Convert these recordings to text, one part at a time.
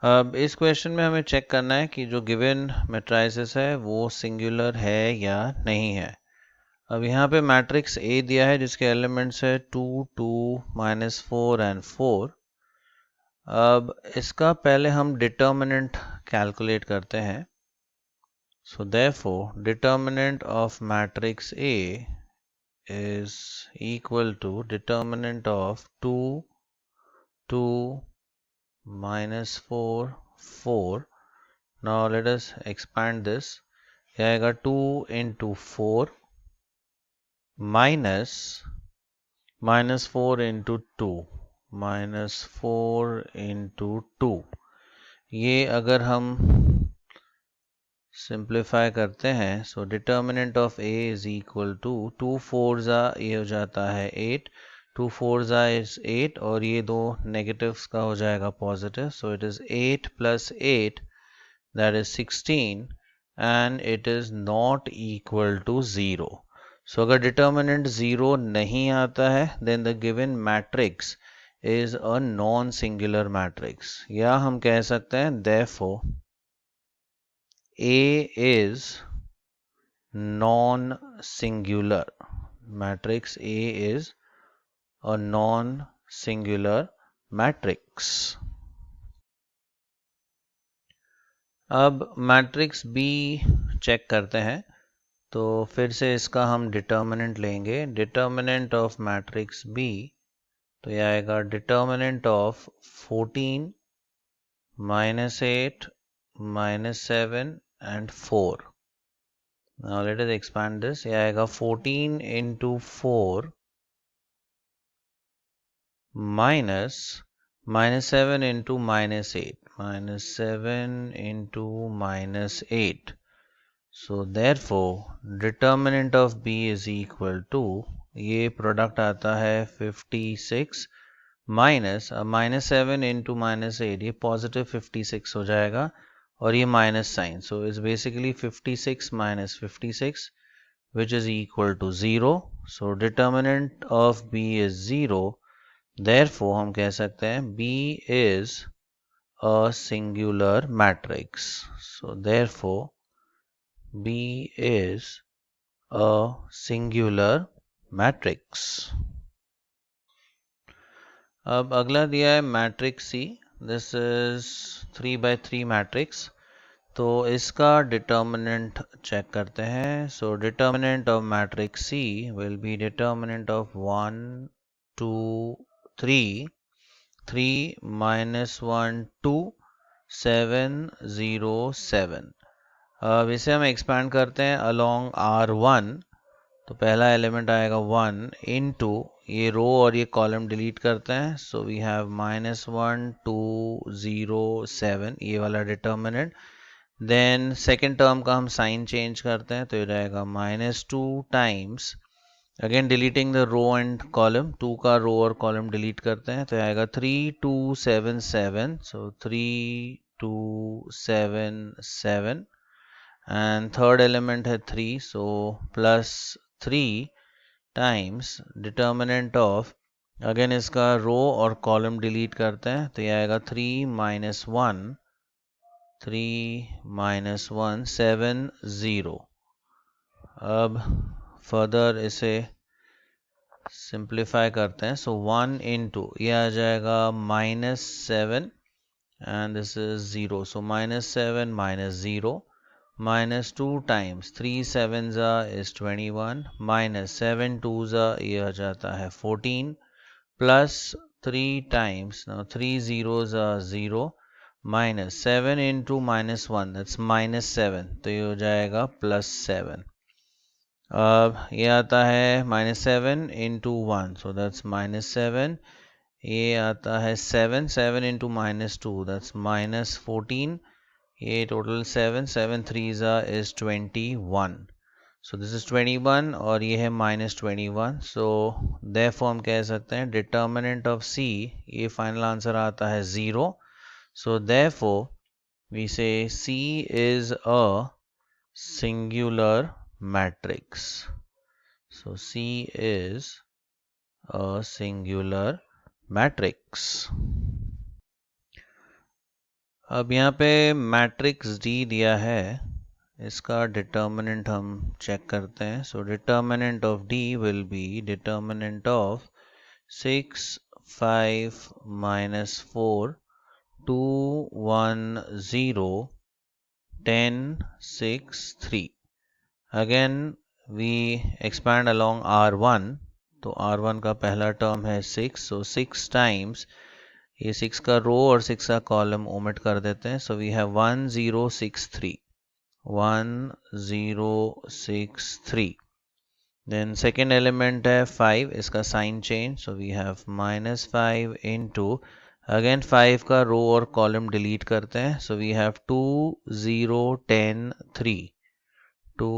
अब इस क्वेश्चन में हमें चेक करना है कि जो गिवन मैट्रिसेस है वो सिंगुलर है या नहीं है। अब यहाँ पे मैट्रिक्स ए दिया है जिसके एलिमेंट्स है 2 2 -4 एंड 4। अब इसका पहले हम डिटर्मिनेंट कैलकुलेट करते हैं। So therefore determinant of matrix A is equal to determinant of 2 2 -4 4. Now let us expand this. यह आएगा 2 into 4 minus 4 into 2 -4 into 2. ये अगर हम सिंप्लीफाई करते हैं so determinant of A is equal to 2 4 ज़ा ये हो जाता है 8, 2 4 ज़ा इज 8 और ये दो नेगेटिव्स का हो जाएगा positive. So it is 8 + 8 that is 16 and it is not equal to 0. So अगर determinant 0 नहीं आता है then the given matrix is a non-singular matrix, या हम कह सकते हैं therefore A is non-singular. Matrix A is a non-singular matrix. अब मैट्रिक्स बी चेक करते हैं। तो फिर से इसका हम डिटर्मिनेंट लेंगे। डिटर्मिनेंट ऑफ मैट्रिक्स बी तो यह आएगा determinant of 14 -8 -7 and 4। Now let us expand this. यह आएगा 14 into 4 -7 into -8 -7 into -8. So therefore determinant of B is equal to, ये प्रोडक्ट आता है 56 माइनस -7 into -8, ये पॉजिटिव 56 हो जाएगा और ये minus sign. So it's basically 56 - 56 which is equal to 0. So determinant of B is 0. Therefore हम कह सकते हैं B is a singular matrix. So therefore B is a singular matrix. अब अगला दिया है matrix C. This is 3/3 matrix. तो इसका डिटर्मिनेंट चेक करते हैं। So determinant of matrix C will be determinant of 1 2 3 3 -1 2 7 0 7। अब इसे हम एक्सपैंड करते हैं अलोंग R1। तो पहला एलिमेंट आएगा 1 इनटू ये रो और ये कॉलम डिलीट करते हैं। सो वी हैव -1 2 0 7, ये वाला डिटर्मिनेंट। देन सेकेंड टर्म का हम साइन चेंज करते हैं तो ये रहेगा -2 times, again deleting the row and column, 2 का रो और कॉलम डिलीट करते हैं तो आएगा 3 2 7 7। सो 3 2 7 7 एंड थर्ड एलिमेंट है 3। सो +3 टाइम्स डिटर्मिनेंट ऑफ, अगेन इसका रो और कॉलम डिलीट करते हैं तो ये आएगा 3 -1 7 0। अब फर्दर इसे सिंप्लीफाई करते हैं। सो 1 इंटू ये आ जाएगा -7 and this is 0। So -7 -0 -2 times 3 7 is 21 -7 2 ये आ जाता है 14 +3 times, now 3 zeros are 0 -7 into -1 that's -7 तो ये हो जाएगा +7। अब ये आता है -7 into 1 so that's -7। ये आता है 7 7 into -2 that's -14। ये total 7 7 3s is 21। So this is 21 और ये है -21। So therefore हम कह सकते हैं determinant of C, ये final आंसर आता है 0। So therefore we say C is a singular matrix. So C is a singular matrix. अब यहाँ पे मैट्रिक्स डी दिया है, इसका डिटर्मिनेंट हम चेक करते हैं. So determinant of D will be determinant of 6 5 minus 4 2 1 0 10 6 3. Again we expand along R1. तो R1 का पहला टर्म है 6, सो 6 टाइम्स ये 6 का रो और 6 का कॉलम ओमिट कर देते हैं. So we have 1063 1063. Then second element है 5, इसका sign change. So we have -5 into again 5 का रो और कॉलम डिलीट करते हैं. So we have 2 0 10 3 2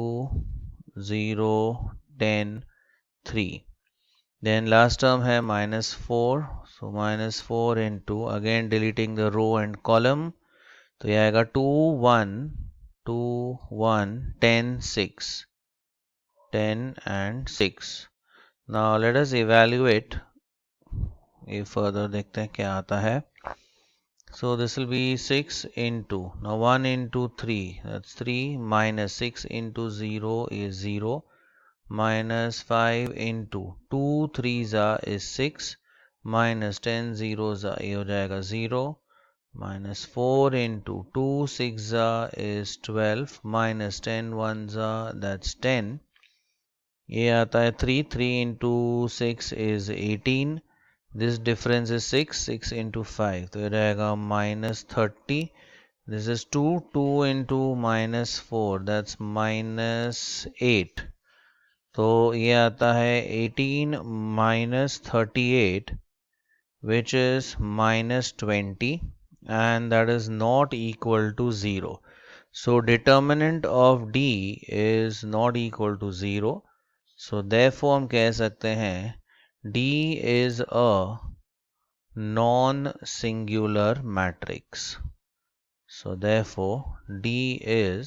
0 10 3. Then last term है -4. So -4 into again deleting the row and column. तो ये आएगा 2 1 2 1 10 6 10 and 6. Now let us evaluate. ये further देखते हैं क्या आता है. So this will be 6 into, now 1 into 3, that's 3, minus 6 into 0 is 0. Minus 5 into 2 3s is 6, minus 10 zeros ये हो जाएगा 0, minus 4 into 2 6 is 12, minus 10 1s that's 10. ये आता है 3 3 into 6 is 18. This difference is 6 6 into 5, तो ये रहेगा -30. This is 2 2 into -4, that's -8. तो ये आता है 18 minus 38, which is -20, and that is not equal to 0. So determinant of D is not equal to 0. So therefore हम कह सकते हैं D is a non-singular matrix. So therefore D is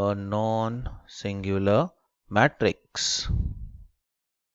a non-singular matrix.